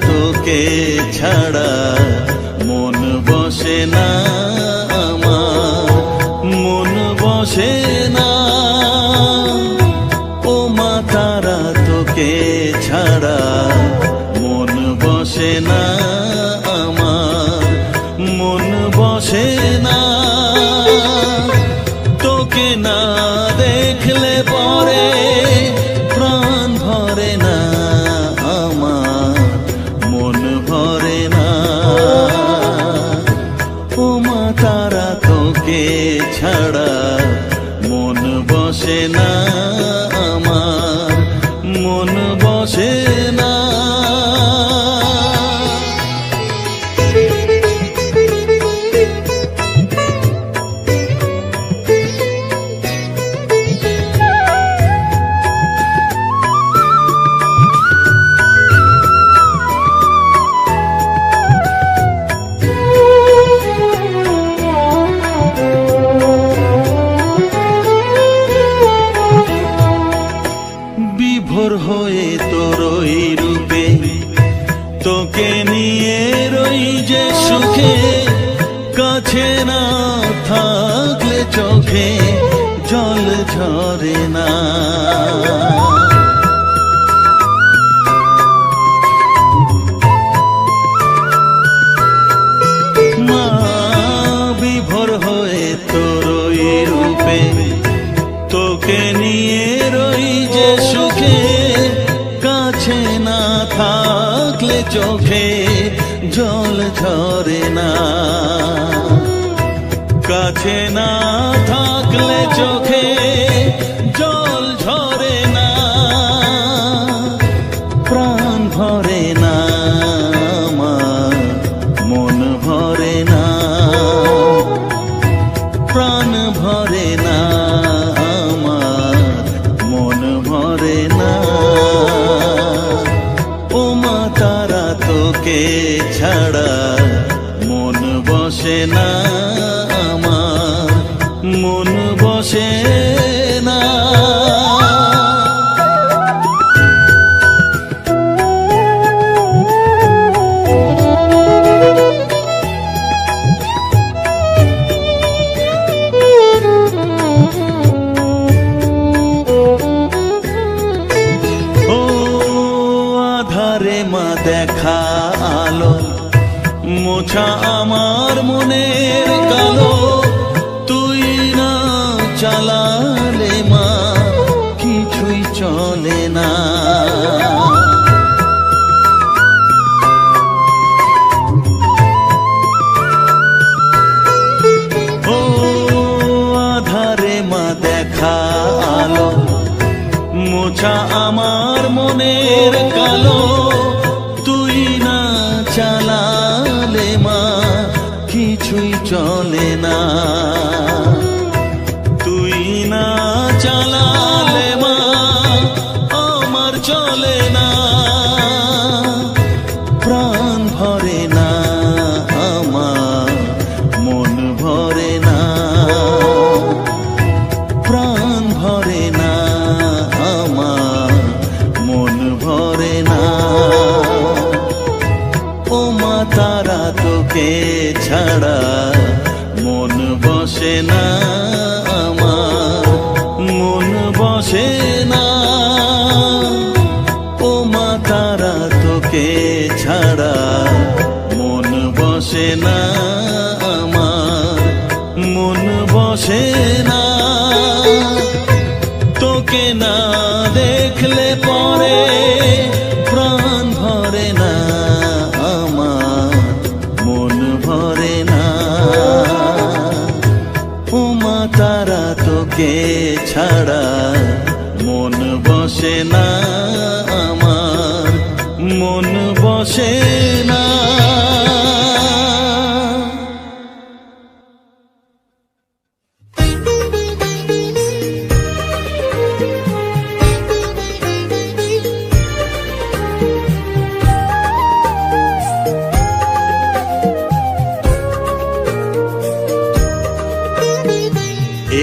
তোকে ছাড়া মন বসে না আমার, মন বসে না। ও মা তারা তোকে ছাড়া মন বসে না আমার, মন বসে না। তোকে না দেখলে পরে প্রাণ ভরে না আমার, মন ভরে না। ও মা তারা তোকে ছাড়া মন বসে না আমার, মন বসে না। বিভোর হয়ে তোর ওই রূপে তোকে নিয়ে রই যে সুখে, কাছে না থাকলে চোখে জল ঝরে না। মা বিভোর হয়ে তোর ওই রূপে তোকে নিয়ে রই যে সুখে, কাছে না থাকলে চোখে জল ঝরে না। কাছে না থাকলে চোখে জল ঝরে না, প্রাণ ভরে না আমার, মন ভরে না, প্রাণ ভরে না আমার, মন ভরে না। ও মা তারা তোকে ছাড়া মন বসে না আমার, মন বসে না। মা দেখা আলো মোছা আমার মনের কালো, তুই না চালালে মা কিছুই চলে না। ও আধারে মা দেখা আলো মোছা আমার মনের কালো, তুই না চালালে মা কিছুই চলে না। তুই না চালালে মা আমার চলে না, প্রাণ ভরে না আমার, মন ভরে না, প্রাণ ভরে না আমার, মন ভরে না। ও মা তারা তোকে ছাড়া মন বসে না আমার, মন বসে না। ও মা তারা তোকে ছাড়া মন বসে না আমার, মন বসে না। তোকে না দেখলে পরে প্রাণ ভরে না আমার, মন ভরে না। ও মা তারা তোকে ছাড়া মন বসে না আমার, মন বসে না।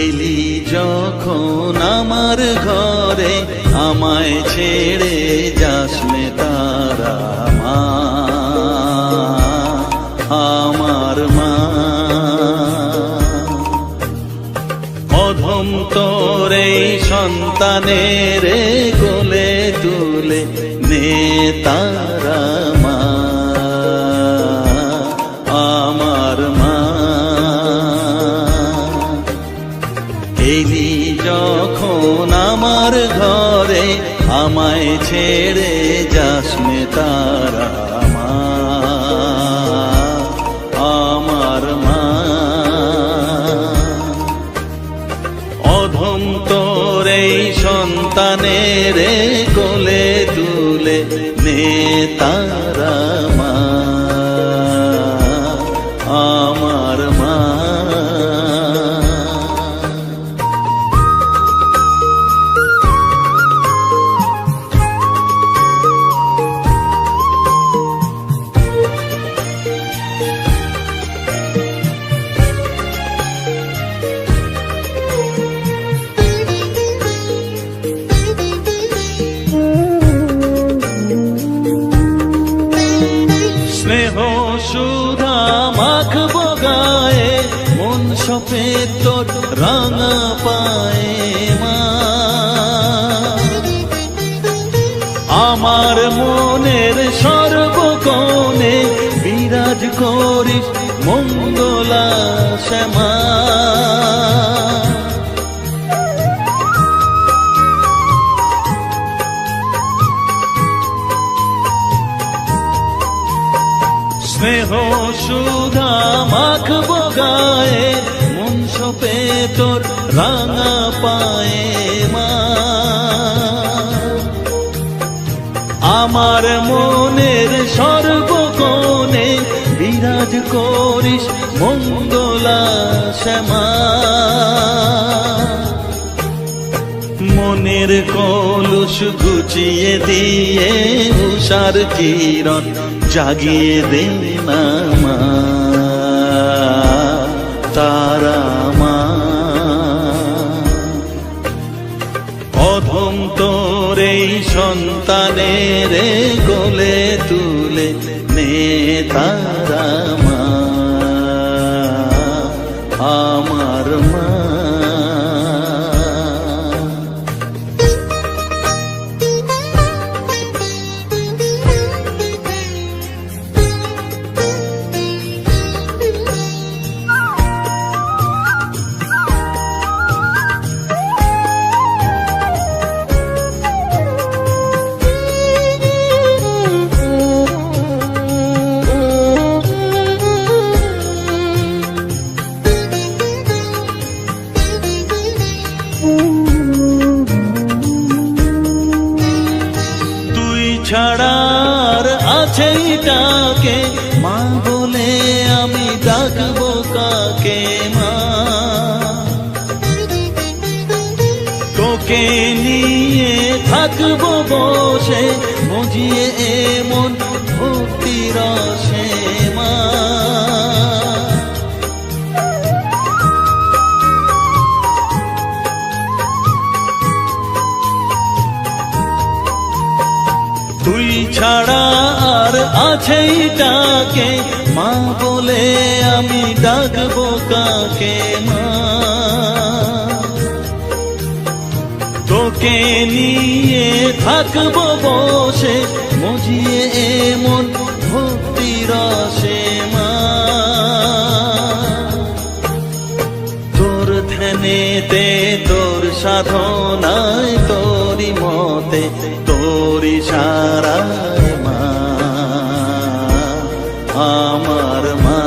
এলি যখন আমার ঘরে আমায় ছেড়ে যাস নে তারা, আমার মা। অধম তোর এই সন্তানের কোলে তুলে নে তারা মা, আমার মা। এলি যখন আমার ঘরে আমায় ছেড়ে যাস নে তারা মা, আমার মা। অধম তোর এই সন্তানের কোলে তুলে নে তারা মা, আমার মা। স্নেহ সুধা মাখবো গায়ে, মন সফেদ তোর রাঙা পায়ে মা। আমার মনের সর্বকোণে বিরাজ করিস মঙ্গলা শ্যামা। স্নেহ সুধা মাখবো গায়ে, মন সপে তোর রাঙা পায়ে মা। আমার মনের সর্বকোণে বিরাজ করিস মঙ্গলা শ্যামা। মনের কলুষ ঘুচিয়ে দিয়ে উষার কিরণ জাগিয়ে দে না মা, তারা মা। অধম তোর এই সন্তানের কোলে তুলে নে তারা মা, আমার মা। ছাড়ার আছে ডাকে মা বলে আমি ডাকবো কাকে মা। তোকে নিয়ে থাকবো বসে মজিয়ে এমন ভক্তি রসে মা। তুই ছাড়া আর আছেই ডাকে মা বলে আমি ডাকবো কাকে মা। তোকে নিয়ে থাকবো বসে মজিয়ে এমন ভক্তি রসে মা। তোর ধ্যানেতে তোর সাধনায় তোরি মতে তোরি সারায় মা, আমার মা।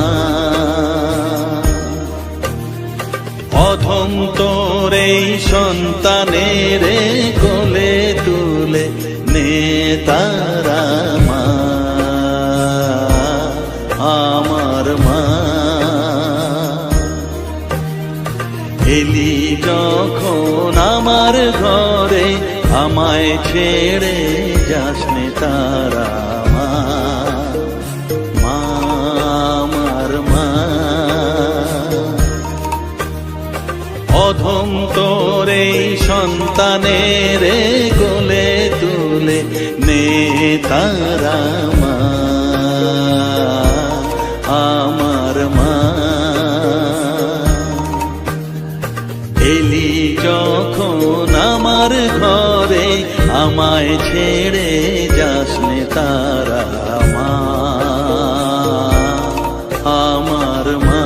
অধম তোর এই সন্তানের কোলে তুলে নে তারা মা, আমার মা। এলি যখন আমার ঘরে আমায় ছেড়ে যাস নে তারা মা, আমার মা। অধম তোর এই সন্তানের কোলে তুলে নে তারা মা। যখন আমার ঘরে আমায় ছেড়ে যাস নে তারা মা, আমার মা।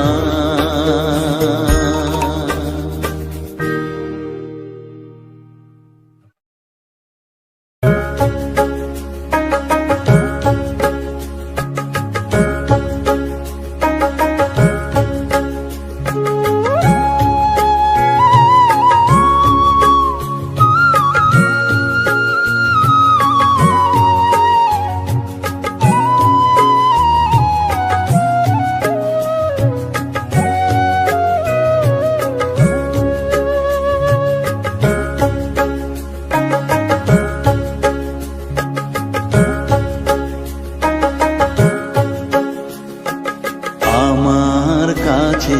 আমার কাছে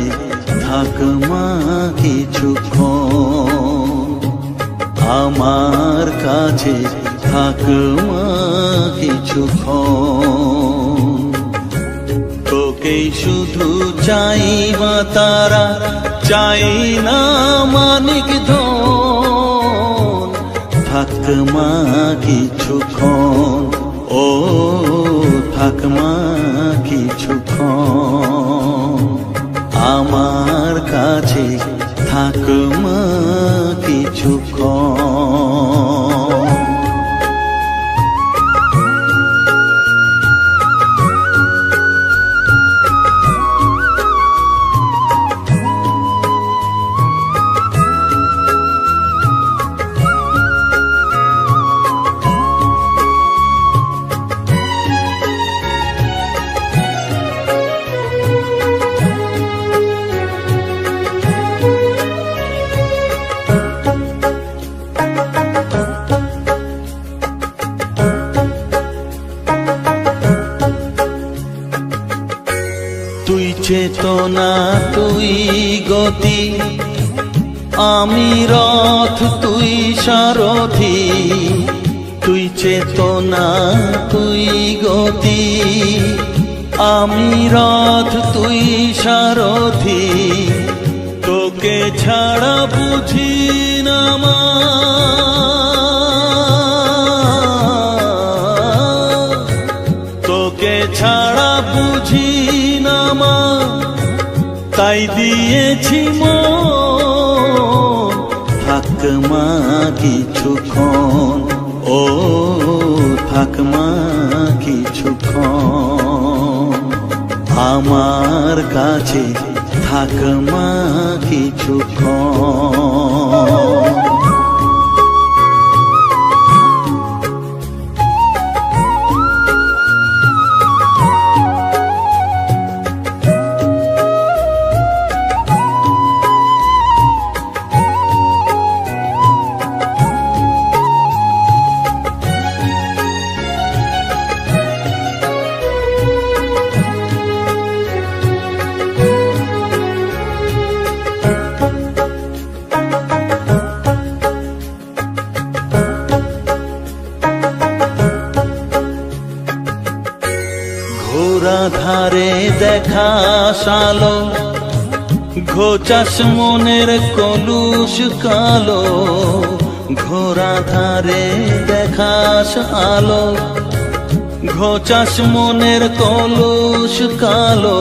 থাক মা কিছুক্ষণ, আমার কাছে থাক মা কিছুক্ষণ। তোকেই শুধু চাই মা তারা, চাই না মানিক ধন। থাক মা কিছুক্ষণ, ও থাক মা কিছুক্ষণ। আমার কাছে থাক মা কিছুক্ষণ। তুই চেতনা, তুই গতি, আমি রথ, তুই সারথি। তুই চেতনা, তুই গতি, আমি রথ, তুই সারথি। তোকে ছাড়া বুঝি না মা, তোকে ছাড়া বুঝি না মা, তাই দিয়েছি মন। থাক মা কিছুক্ষণ, ও থাক মা কিছুক্ষণ। আমার কাছে থাক মা কিছুক্ষণ। ঘোরা ধারে দেখা সালো, ঘোচাস মনের কলুষ কালো। ঘোরা ধারে দেখাস আলো, ঘোচাস মনের কলুষ কালো।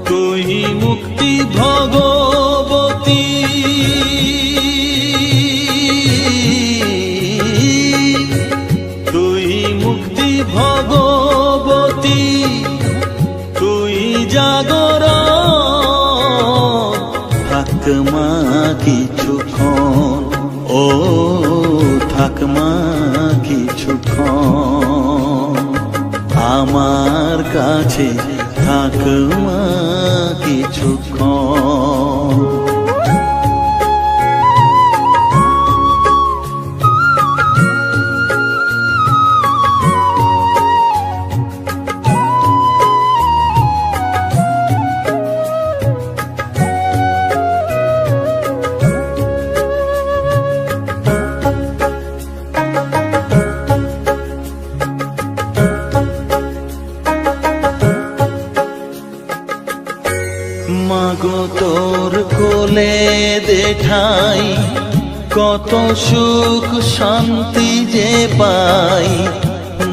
তুই মুক্তি ভগবতী, তুই মুক্তি ভগবতী, তুই জাগরণ। থাক মা কিছুক্ষণ, ও থাক মা কিছুক্ষণ। আমার কাছে থাক মা কিছুক্ষণ। মাগো তোর কোলে দে ঠাই, কত সুখ শান্তি যে পাই,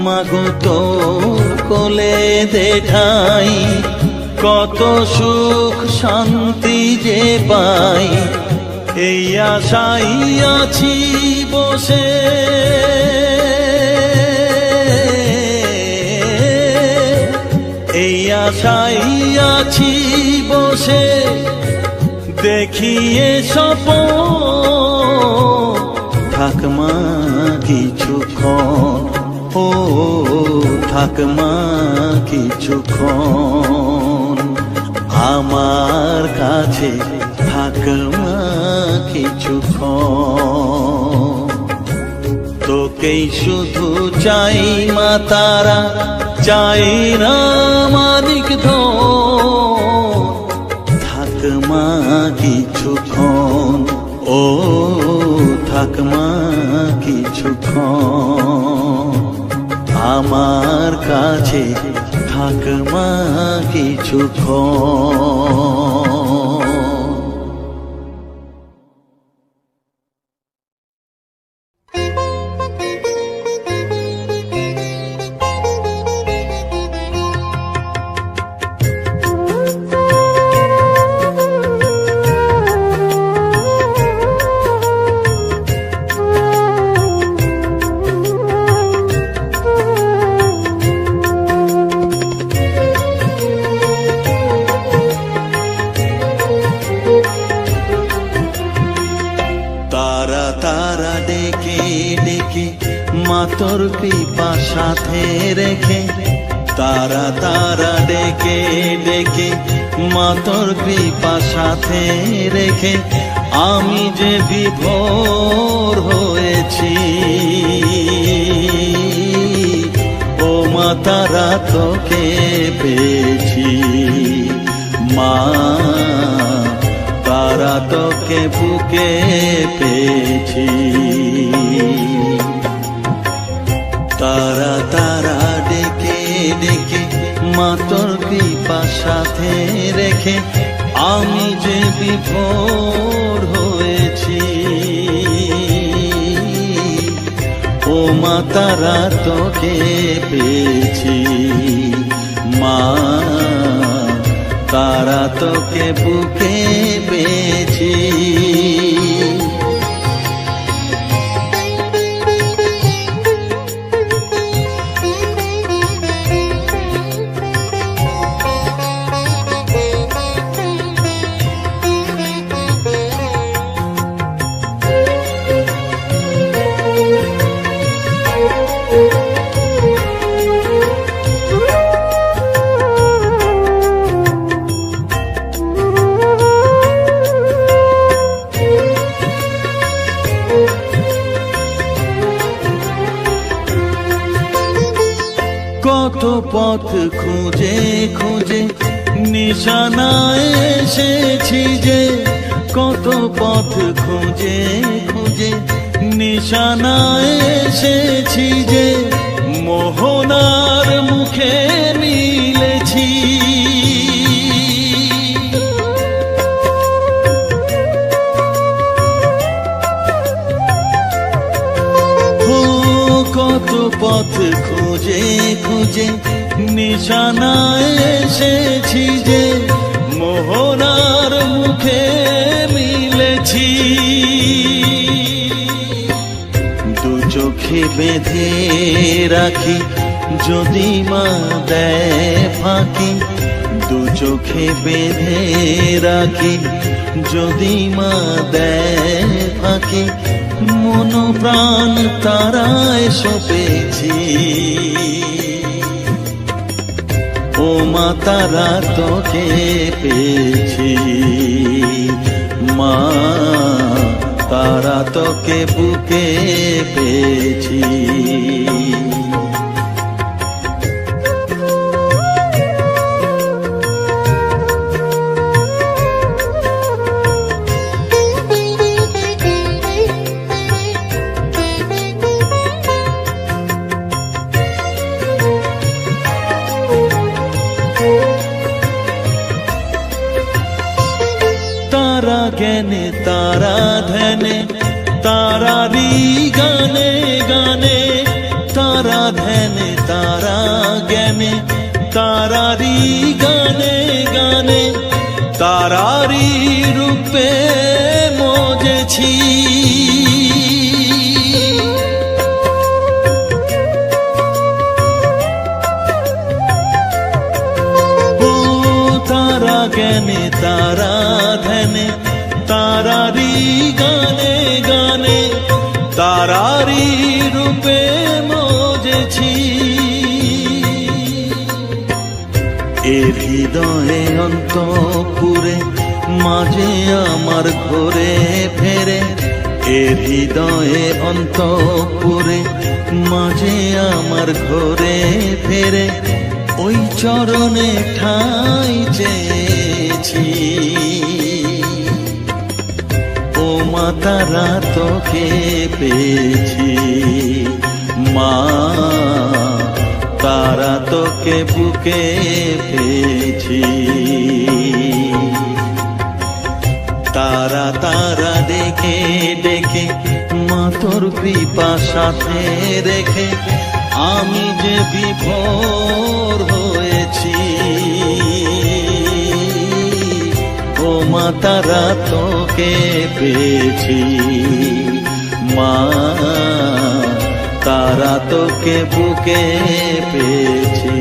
মাগো তোর কোলে দেখাই। কত সুখ শান্তি যে পাই, এই আশাই আছি বসে। এই আশাই আছি বসে, দেখিয়ে স্বপন থাকমা কিছুক্ষণ, ও থাকমা কিছুক্ষণ আমার কাছে, থাকমা কিছুক্ষণ। তোকেই শুধু চাই মা তারা, চাই না মানিক ধন, থাকমা কিছুক্ষণ, ও থাকমা কিছুক্ষণ আমার কাছে, থাকমা কিছুক্ষণ। তোর কৃপা সাথে রেখে, তারা তারা ডেকে ডেকে মা তোর কৃপা সাথে রেখে, আমি যে বিভোর হয়েছি। ও মা তারা তোকে পেয়েছি, মা তারা তোকে বুকে পেয়েছি। তারা তারা ডেকে ডেকে মা তোর কৃপা সাথে রেখে, আমি যে বিভোর হয়েছি। ও মা তারা তোকে পেয়েছি, মা তারা তোকে বুকে পেয়েছি। কত পথ খুঁজে খুঁজে নিশানায় এসেছি যে, কত পথ খুঁজে খুঁজে নিশানায় এসেছি যে, মোহনার মুখে মিলেছি। কত পথ খুঁজে খুঁজে নিশানায় এসেছি যে, মোহনার মুখে মিলেছি। দু চোখে বেঁধে রাখি যদি মা দেয় ফাঁকি, দু চোখে বেঁধে রাখি যদি মা দেয় ফাঁকি, মন প্রাণ তারায় সপেছি। ও মা তারা তোকে পেয়েছি, মা তারা তোকে বুকে পেয়েছি। তারা জ্ঞানে তারা ধ্যানে তারারি গানে গানে, তারা ধ্যানে তারা জ্ঞানে, তারারি গানে গানে, তারারি রূপে মজেছি। ও তারা জ্ঞানে তারা ধ্যানে, তারারি গানে গানে, তারারি রূপে মজেছি। এর হৃদয়ে অন্তঃপুরে মাঝে আমার ঘরে ফেরে, এর হৃদয়ে অন্তঃপুরে মাঝে আমার ঘরে ফেরে, ওই চরণে ঠাঁই চেয়েছি। ও মা তারা তোকে পেয়েছি, মা তারা তোকে বুকে পেয়েছি। তারা তারা ডেকে ডেকে মা তোর কৃপা সাথে রেখে আমি যে বিভোর হয়েছি। ও মা তারা তোকে পেয়েছি, মা তারা তোকে বুকে পেয়েছি।